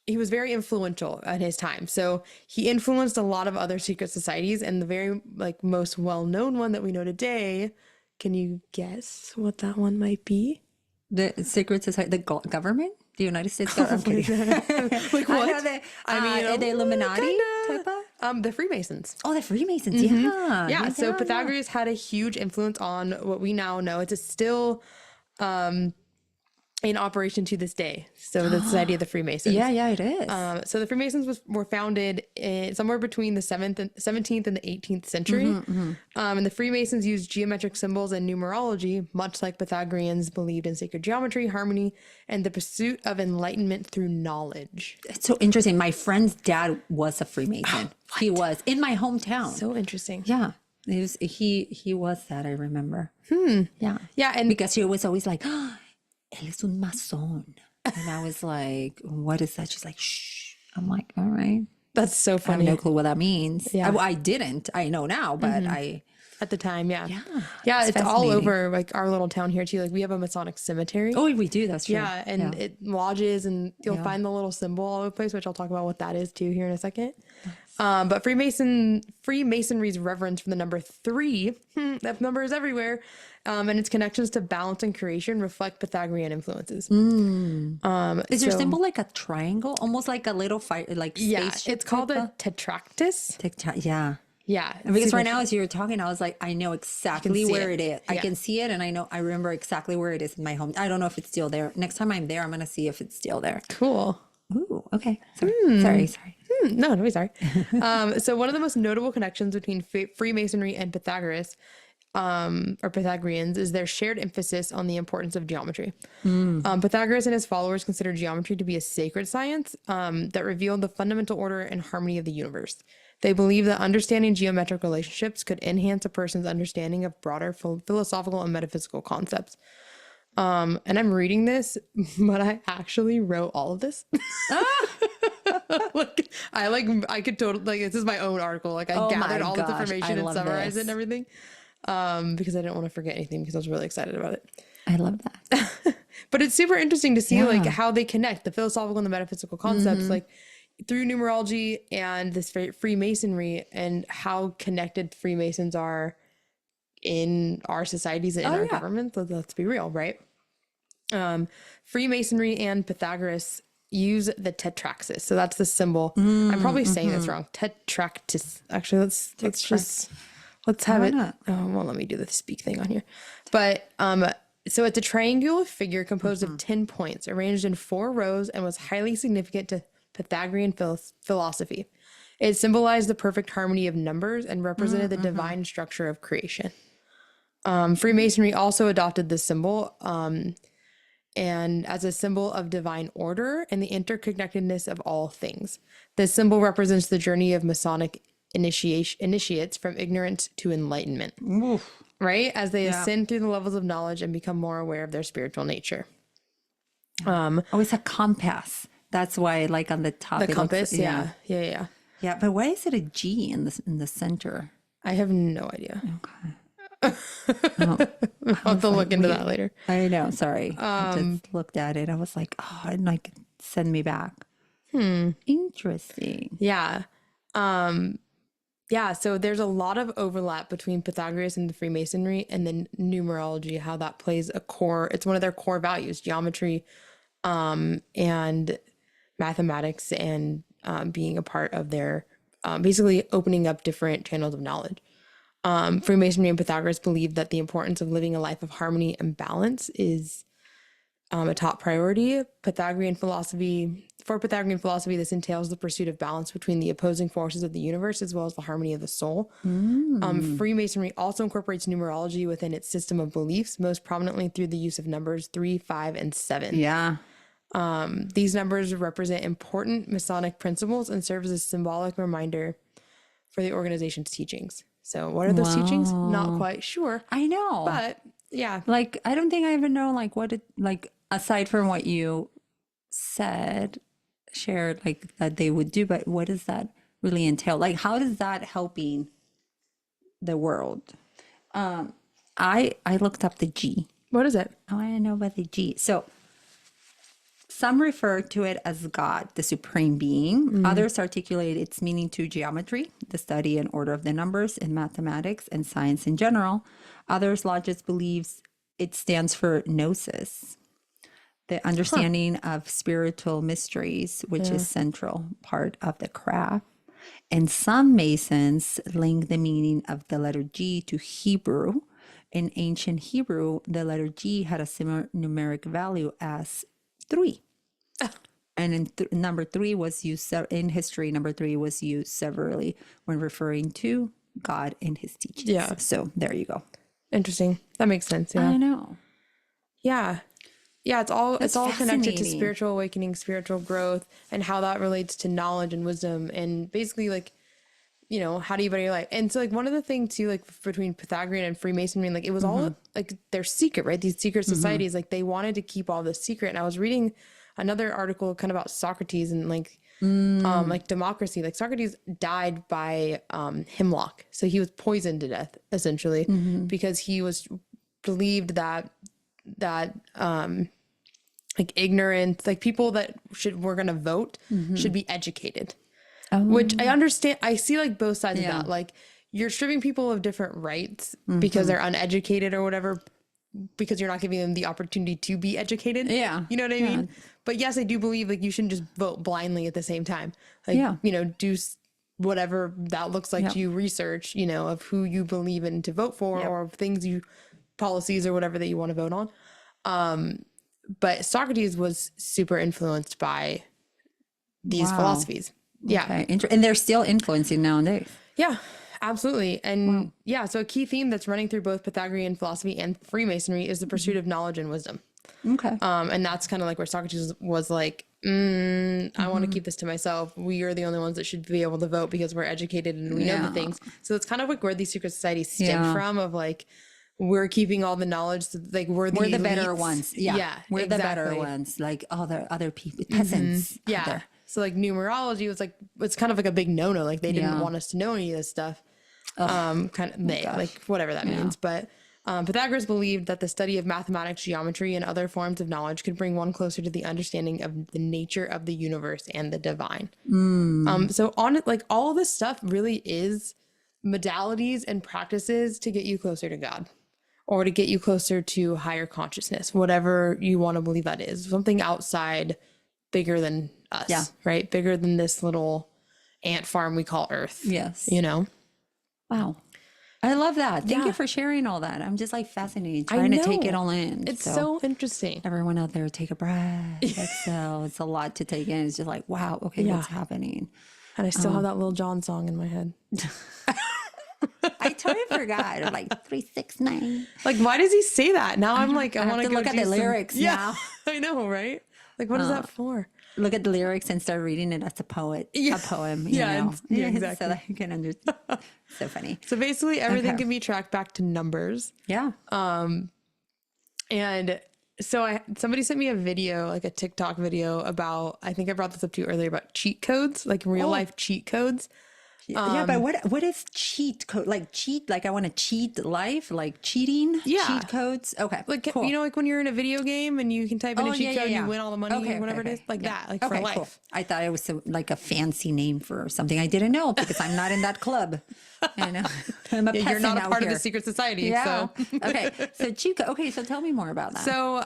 he was very influential at his time. So he influenced a lot of other secret societies, and the very like most well-known one that we know today, can you guess what that one might be? The secret society, the government? The United States government? Like what? The Illuminati type of? The Freemasons. Oh, the Freemasons, yeah. So Pythagoras had a huge influence on what we now know. It's still in operation to this day. So the Society of the Freemasons. Yeah, it is. So the Freemasons were founded somewhere between the 17th and the 18th century. And the Freemasons used geometric symbols and numerology, much like Pythagoreans believed in sacred geometry, harmony, and the pursuit of enlightenment through knowledge. It's so interesting. My friend's dad was a Freemason. He was in my hometown. So interesting. Yeah. He was that, I remember. Yeah. Yeah. And because she was always like, él es un masón. And I was like, what is that? She's like, shh. I'm like, all right. That's so I funny. have no clue what that means. Yeah. I didn't. I know now, but At the time, yeah. Yeah, it's all over like our little town here too. Like we have a Masonic cemetery. Oh, we do. That's true. Yeah, and it lodges, and you'll find the little symbol all over the place, which I'll talk about what that is too here in a second. But Freemasonry's reverence for the number 3, that number is everywhere, and its connections to balance and creation reflect Pythagorean influences. Is your symbol like a triangle, almost like a little fire, like spaceship? It's called a tetractys. Yeah. Yeah, And because right now, as you were talking, I was like, I know exactly where it is. I Yeah. can see it, and I remember exactly where it is in my home. I don't know if it's still there. Next time I'm there, I'm gonna see if it's still there. Cool. Ooh, okay. Sorry. No, sorry. So one of the most notable connections between Freemasonry and Pythagoras, or Pythagoreans, is their shared emphasis on the importance of geometry. Pythagoras and his followers considered geometry to be a sacred science that revealed the fundamental order and harmony of the universe. They believed that understanding geometric relationships could enhance a person's understanding of broader philosophical and metaphysical concepts. And I'm reading this, but I actually wrote all of this. I could totally, like, this is my own article. Like, I Oh gathered my all this gosh, information I and love summarized it and this. everything. Because I didn't want to forget anything because I was really excited about it. I love that. But it's super interesting to see like Yeah. how they connect the philosophical and the metaphysical concepts, like through numerology and this Freemasonry, and how connected Freemasons are in our societies and in our government. Let's be real, right? Freemasonry and Pythagoras use the tetraxis. So that's the symbol. I'm probably saying this wrong. Tetractis. Actually, let's have it. Oh, well, let me do the speak thing on here. But so it's a triangular figure composed of 10 points arranged in 4 rows and was highly significant to Pythagorean philosophy. It symbolized the perfect harmony of numbers and represented the divine structure of creation. Freemasonry also adopted this symbol and as a symbol of divine order and the interconnectedness of all things. This symbol represents the journey of Masonic initiates from ignorance to enlightenment. Oof. Right? As they ascend through the levels of knowledge and become more aware of their spiritual nature. Oh, it's a compass. That's why, like on the top, The it compass, looks, yeah. yeah. But why is it a G in the center? I have no idea. Okay. I'll have to look into that later. I know. Sorry, I just looked at it. I was like, oh, and like send me back. Interesting. Yeah. Yeah, so there's a lot of overlap between Pythagoras and the Freemasonry, and then numerology, how that plays it's one of their core values, geometry, and mathematics, and being a part of their, basically opening up different channels of knowledge. Freemasonry and Pythagoras believed that the importance of living a life of harmony and balance is a top priority. For Pythagorean philosophy, this entails the pursuit of balance between the opposing forces of the universe as well as the harmony of the soul. Freemasonry also incorporates numerology within its system of beliefs, most prominently through the use of numbers 3, 5, and 7. Yeah. These numbers represent important Masonic principles and serve as a symbolic reminder for the organization's teachings. So what are those teachings? Not quite sure. I know. But yeah. Like, I don't think I even know, like, what it, like, aside from what you shared, like, that they would do, but what does that really entail? Like, how does that helping the world? I looked up the G. What is it? Oh, I know about the G. So some refer to it as God, the supreme being. Others articulate its meaning to geometry, the study and order of the numbers in mathematics and science in general. Others lodges believes it stands for gnosis, the understanding of spiritual mysteries, which is central part of the craft. And some Masons link the meaning of the letter G to Hebrew. In ancient Hebrew, the letter G had a similar numeric value as 3. And in number 3 was used in history. Number 3 was used severally when referring to God in his teachings. Yeah. So there you go. Interesting. That makes sense. Yeah. I know. Yeah. Yeah, it's all connected to fascinating. spiritual awakening, spiritual growth, and how that relates to knowledge and wisdom, and basically, like, you know, how do you better your life? And so, like, one of the things too, like, between Pythagorean and Freemasonry, like, it was all like their secret, right? These secret societies, like, they wanted to keep all this secret. And I was reading another article kind of about Socrates and like democracy. Like, Socrates died by hemlock, so he was poisoned to death essentially because he was believed that like ignorant, like people that were going to vote should be educated, which I understand. I see like both sides of that. Like, you're stripping people of different rights because they're uneducated or whatever, because you're not giving them the opportunity to be educated. Yeah. You know what I mean? But yes, I do believe like you shouldn't just vote blindly at the same time. Like, you know, do whatever that looks like to you, research, you know, of who you believe in to vote for or things policies or whatever that you want to vote on. But Socrates was super influenced by these philosophies. Yeah. Okay. And they're still influencing nowadays. Yeah, absolutely. And so a key theme that's running through both Pythagorean philosophy and Freemasonry is the pursuit of knowledge and wisdom. Okay. And that's kind of like where Socrates was like, I want to keep this to myself. We are the only ones that should be able to vote because we're educated and we know the things. So it's kind of like where these secret societies stem from, of like we're keeping all the knowledge. So, like we're the better elites. ones. Yeah. Yeah, We're the better exactly. ones. Like all the other people, peasants. out Yeah. there. So like numerology was like, it's kind of like a big no-no. Like they didn't Yeah. want us to know any of this stuff. Kind of gosh. like whatever that means. But Pythagoras believed that the study of mathematics, geometry, and other forms of knowledge could bring one closer to the understanding of the nature of the universe and the divine. So on it, like all this stuff really is modalities and practices to get you closer to God or to get you closer to higher consciousness, whatever you want to believe that is, something outside, bigger than us, right? Bigger than this little ant farm we call Earth. Yes. You know? Wow. I love that. Thank you for sharing all that. I'm just like fascinated, trying to take it all in. It's so interesting. Everyone out there, take a breath. Exhale. It's a lot to take in. It's just like, wow, okay, what's happening? And I still have that Lil Jon song in my head. I totally forgot. Like 369. Like, why does he say that? Now I'm like, I want to look at the lyrics now. I know, right? Like, what is that for? Look at the lyrics and start reading it as a poet, a poem. You know? Exactly. So that you can understand. So funny. So basically, everything can be tracked back to numbers. Yeah. And so somebody sent me a video, like a TikTok video about, I think I brought this up to you earlier, about cheat codes, like real life cheat codes. Yeah, but what is cheat code? Like cheat? Like I want to cheat life? Like cheating? Yeah. Cheat codes? Okay. Like, cool. you know, like when you're in a video game and you can type in a cheat code and you win all the money or whatever it is, like that, like for life. Cool. I thought it was like a fancy name for something I didn't know because I'm not in that club. I know. I'm a You're not a part of the here. secret society. Yeah. So. Okay. So cheat code. Okay. So tell me more about that. So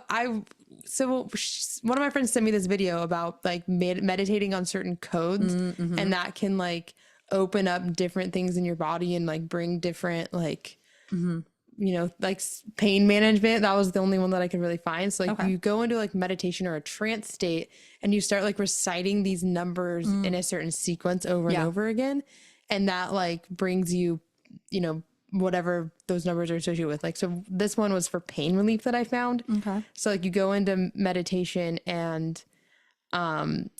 one of my friends sent me this video about like meditating on certain codes and that can like open up different things in your body and like bring different like, you know, like pain management. That was the only one that I could really find. So like you go into like meditation or a trance state and you start like reciting these numbers in a certain sequence over and over again. And that like brings you, you know, whatever those numbers are associated with. Like, so this one was for pain relief that I found. Okay. So like you go into meditation and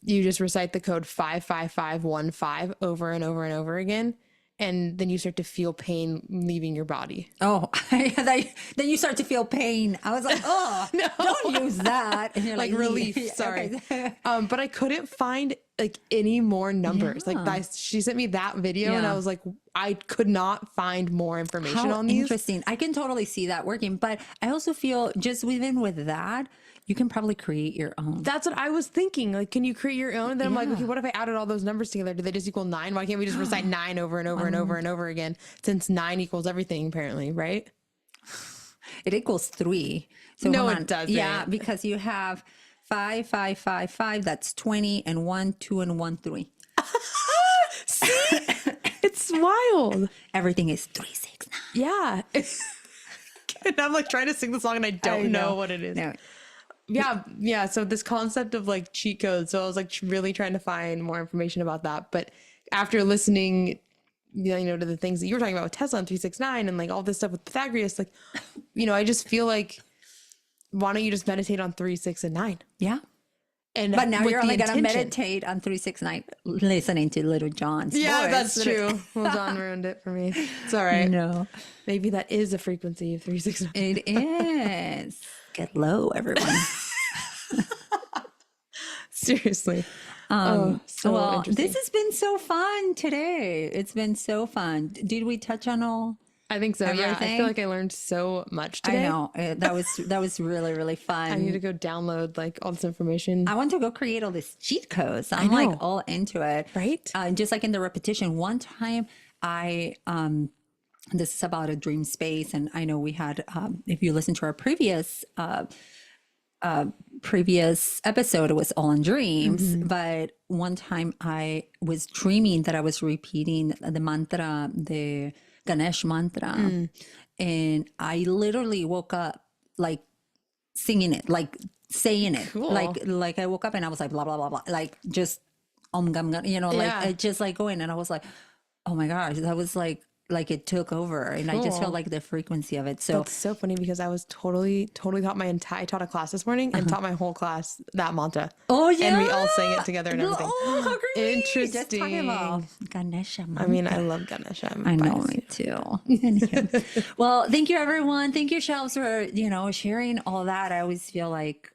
you just recite the code 55515 over and over and over again. And then you start to feel pain leaving your body. Oh, then you start to feel pain. I was like, oh, no, don't use that. And you're Like relief, sorry. But I couldn't find like any more numbers. Like she sent me that video and I was like, I could not find more information on these. Interesting. I can totally see that working. But I also feel just even with that, you can probably create your own. That's what I was thinking. Like, can you create your own? And then I'm like, okay, what if I added all those numbers together? Do they just equal 9? Why can't we just recite 9 over and over and over and over again? Since 9 equals everything, apparently, right? It equals 3. So no, it doesn't. Yeah, because you have 5, 5, 5, 5. That's 20, and 1, 2, and 1, 3. See, it's wild. Everything is 3, 6, 9. Yeah. And I'm like trying to sing the song and I don't know what it is. No. Yeah. So this concept of like cheat codes. So I was like really trying to find more information about that. But after listening, you know, to the things that you were talking about with Tesla and 369 and like all this stuff with Pythagoras, like, you know, I just feel like, why don't you just meditate on 3, 6, and 9? Yeah. But now you're only going to meditate on 3, 6, 9, listening to Little John's voice. That's true. Well, John ruined it for me. It's all right. No. Maybe that is a frequency of 3, 6, 9. It is. Get low, everyone. Seriously. Well, interesting. this has been so fun today. It's been so fun. Did we touch on all? I think so. Everything? Yeah, I feel like I learned so much today. I know that was really, really fun. I need to go download like all this information. I want to go create all these cheat codes. I'm like all into it. Right? Just like in the repetition. One time this is about a dream space. And I know we had, if you listen to our previous episode, it was all in dreams. But one time I was dreaming that I was repeating the mantra, the Ganesh mantra. And I literally woke up like singing it, like saying it. Cool. Like I woke up and I was like, blah, blah, blah, blah. Like just, gum, gum, you know, like just like going. And I was like, oh my gosh, that was like like it took over, and I just felt Cool. like the frequency of it. So That's so funny because I was totally taught I taught a class this morning and taught my whole class that mantra. oh And yeah, we all sang it together and everything. oh how great, just talking about Interesting. Ganesha I mean, I mantra. love Ganesha. I'm I know, biased. me too. Anywho. Well, thank you everyone. Thank you, Shelves, for sharing all that. I always feel like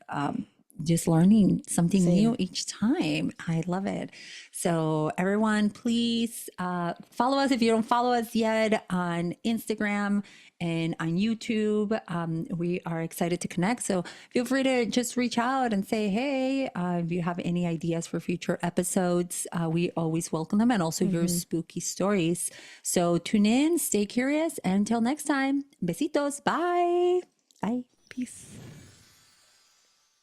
just learning something new Same. each time. I love it. So everyone, please follow us if you don't follow us yet on Instagram and on YouTube. We are excited to connect. So feel free to just reach out and say, hey, if you have any ideas for future episodes, we always welcome them, and also your spooky stories. So tune in, stay curious, and until next time, besitos. Bye. Bye. Peace.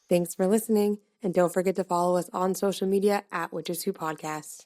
Thanks for listening. And don't forget to follow us on social media at Witches Who Podcast.